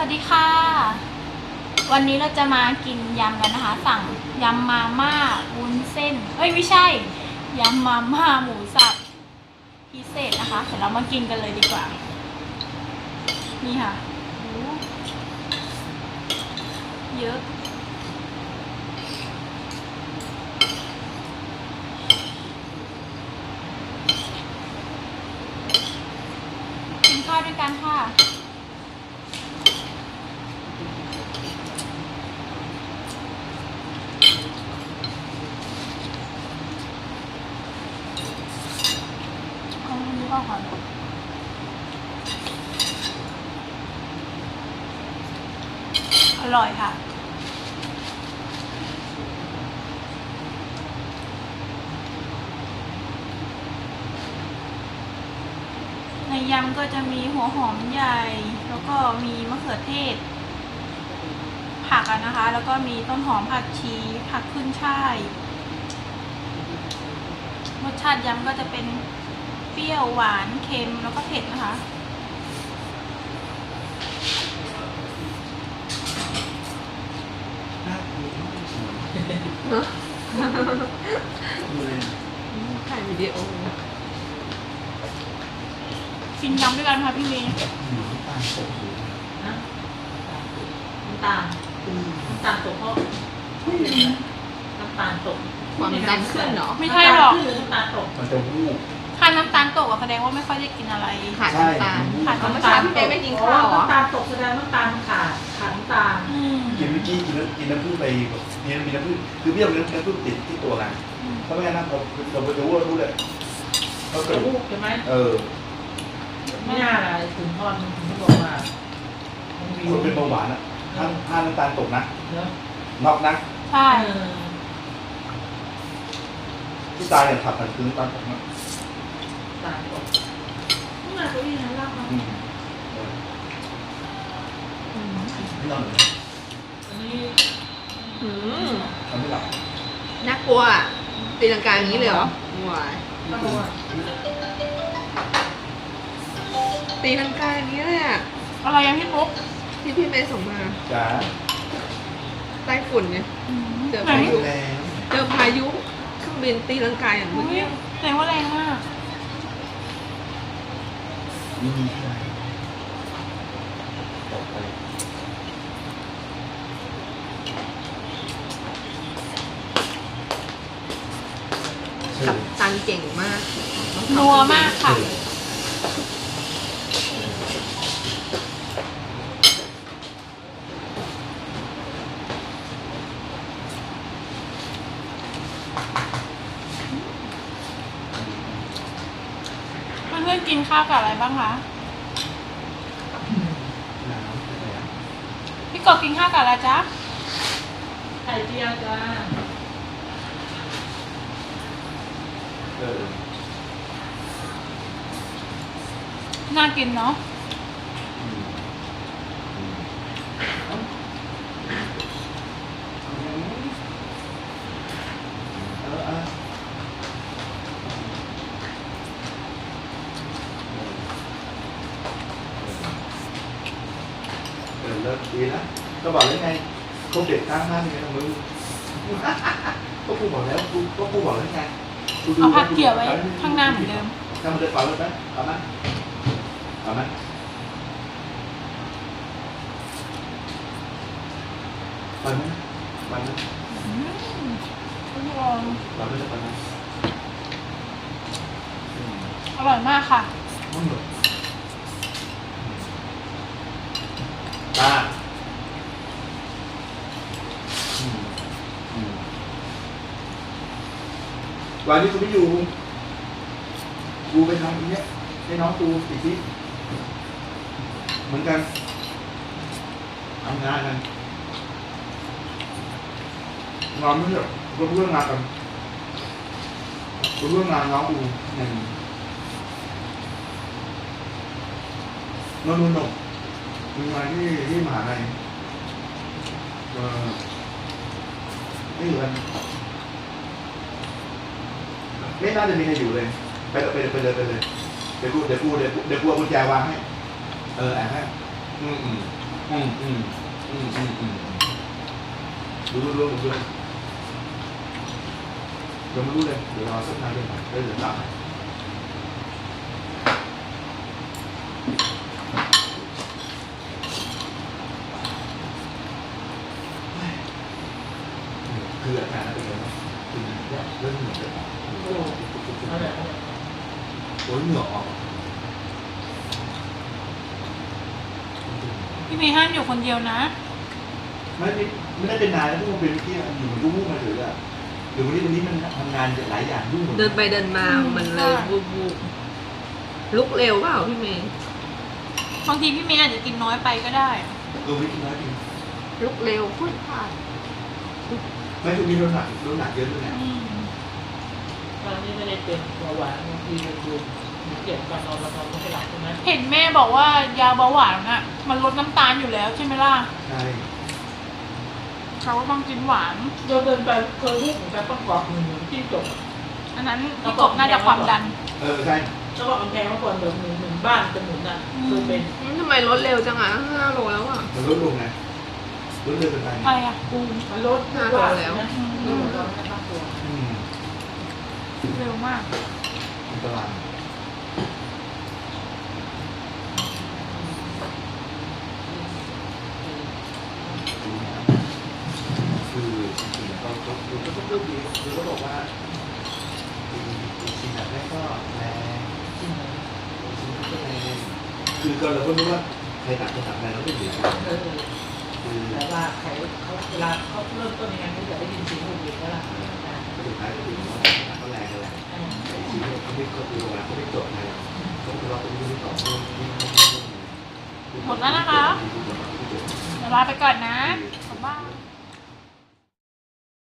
วัสดีค่ะวันนี้เราจะมากินยำกันนะคะสั่งยำมาม่าวุ้นเส้นไม่ใช่ยำมาม่าหมูสับพิเศษนะคะเดี๋ยวเรามากินกันเลยดีกว่านี่ค่ะเยอะกินข้าวด้วยกันค่ะก็หอมอร่อยค่ะในยำก็จะมีหัวหอมใหญ่แล้วก็มีมะเขือเทศผักนะคะแล้วก็มีต้นหอมผักชีผักขึ้นช่ายรสชาติยำก็จะเป็นเปรี้ยวหวานเค็มแล้วก็เผ็ดนะคะถ่ายวิดีโอกินยำด้วยกันค่ะพี่เมย์น้ำตาลตกเพราะน้ำตาลตกความดันขึ้นเนาะไม่ใช่หรอกน้ำตาลตกมันจะวูบถ้าน้ำตาลตกแสดงว่าไม่ค่อยได้กินอะไรขาดน้ำตาลขาดน้ำ เมื่อ ตา เช้า ล พี่เป๊ไม่กินข้าวเหรอน้ำตาลตกแสดงน้ำตาลขาดน้ำตาลกินเมื่อกี้กินน้ำผึ้งไปมีน้ำผึ้งคือเบี้ยวน้ำผึ้งติดที่ตัวไงเพราะไม่งั้นนะเราไปดูว่ารู้เลยเขาเกิดวูบใช่ไหมไม่น่าอะไรถึงทอดมันถึงบอกว่าคนเป็นเบาหวานอ่ะถ้าน้ำตาลตกนะน็อกนะใช่ที่ตายเนี่ยขับผ่านคืนน้ำตาลตกนะตาลตกนี่มาตัวนี้นะล่ะครับไม่นอนเลยอันนี้ทำไม่หลับน่ากลัวตีลังกาอย่างนี้เลยเหรอวายตีลังกาอย่างนี้เลยอะอะไรยังพี่ปุ๊กที่พี่เมย์ส่งมาจ้าใต้ฝุ่นเนี่ยเจอพายุเครื่องบินตีลังกาอย่างนี้แรงว่าแรงมากมีอะไรต่อไปกับตันเก่งมากนัวมากค่ะเพื่อนๆกินข้าวกับอะไรบ้างคะพี่กบกินข้าวกับอะไรจ๊ะไข่เจียวจ้าน่ากินเนาะเลิกดีนะก็บอกแล้วไงคบเด็กข้างหน้านี่ไงทำมือก็พูดบอกแล้วก็พูดบอกแล้วไงเอาผักเกี่ยวไว้ข้างหน้าเหมือนเดิมทำมันจะเป่าเลยไหมเอาไหมเอาไหมไปไหมไปไหมเราไม่ได้ไปไหมอร่อยมากค่ะตาวันนี้กูไม่อยู่กูไปทำอีกเนี้ยให้น้องกูอีกทีเหมือนกันทำงานกันงานไม่ใช่ก็เรื่องงานกันก็เรื่องงานน้องกูหนึ่งนู่นมีงานที่มหาลัยไม่อยู่กันไม่น่าจะมีใครอยู่เลยไปเลยเดี๋ยวกูเอากุญแจวางให้แอบให้ รู้เรื่องเดี๋ยวไม่รู้เลยเดี๋ยวรอสักนานเดี๋ยวเดี๋ยวตามคืออาการเป็นไงบ้างคือเริ่มเหนื่อยแล้ว อะไร โอ้ยเหงื่อออก พี่เมย์ห้ามอยู่คนเดียวนะ ไม่ได้เป็นนายแล้วพวกมันเป็นที่อยู่มันก็วุ่นมาเลยอะหรือวันนี้มันทำงานหลายอย่างยุ่งหมด เดินไปเดินมามันเลยบูบลุกเร็วเปล่าพี่เมย์ บางทีพี่เมย์อาจจะกินน้อยไปก็ได้ ไม่กินน้อยจริง ลุกเร็วพูดพลาด ไม่ช่วงนี้น้ำหนักเยอะด้วยไง ตอนนี้ไม่ได้เป็นเบาหวานบางทีมันดูเกี่ยวกับการนอนเรานอนไม่หลับใช่ไหม เห็นแม่บอกว่ายาเบาหวานน่ะ มันลดน้ำตาลอยู่แล้วใช่ไหมล่ะ ใช่ เขาก็ต้องกินหวาน เราเดินไปเคยรูปเหมือนกันประกอบหนึ่งที่จบ อันนั้นพี่กบน่าจะความดัน ใช่ แล้วก็มันแพงเมื่อก่อนแบบหนึ่งบ้านจะหมุนอ่ะเคยเป็น ทำไมลดเร็วจังอ่ะ5 โลแล้วอ่ะ มันลดลงไงลดเร็วเป็นไป อะไรอ่ะ มันลด 5 โลแล้ว เราไม่ตั้งตัว เร็วมาก อันตรายคือจริงๆก็พูดดีคือก็บอกว่าจริงๆแบบแรกก็แรงจริงก็แรงคือก็เราก็รู้ว่าใครหนักก็หนักแรงแล้วไม่เหลือคือ แต่ว่าเขาเวลาเขาเริ่มต้นยังไงเขาจะได้ยินเสียงหุ่นดีแล้วล่ะ สุดท้ายก็ถึงว่าก็แรงกันแหละชีวิตเขาไม่ก็คือว่าเขาไม่จบไงเขาเราเป็นที่ต่อเนื่อง หมดแล้วนะคะ เดี๋ยวลาไปก่อนนะกลับบ้าน